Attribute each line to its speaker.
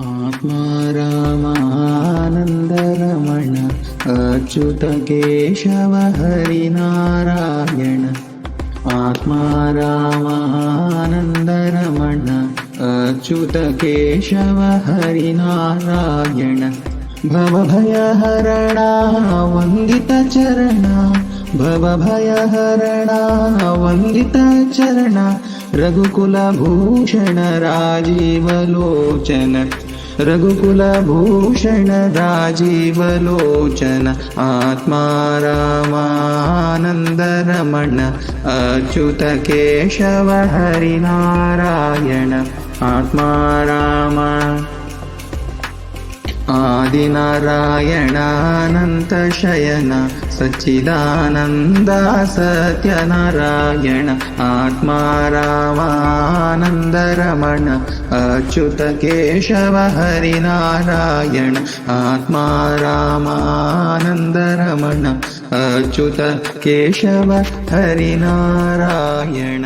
Speaker 1: आत्मा रामानन्दरमण अच्युत केशव हरिनारायण। आत्मा रामानन्दरमण अच्युत केशव हरिनारायण। भवभयहरणा वन्दितचरणा भवभयहरणा वन्दितचरणा। रघुकुलभूषण राजीवलोचन रघुकुलभूषण राजीवलोचन। आत्मा रामानन्दरमण अच्युत केशव हरिनारायण। आत्मा राम आदिनारायणानन्तशयन सच्चिदानन्द सत्यनारायण। आत्मा रामानन्दरमण अच्युत केशव हरिनारायण। आत्मा रामानन्दरमण अच्युत केशव हरिनारायण।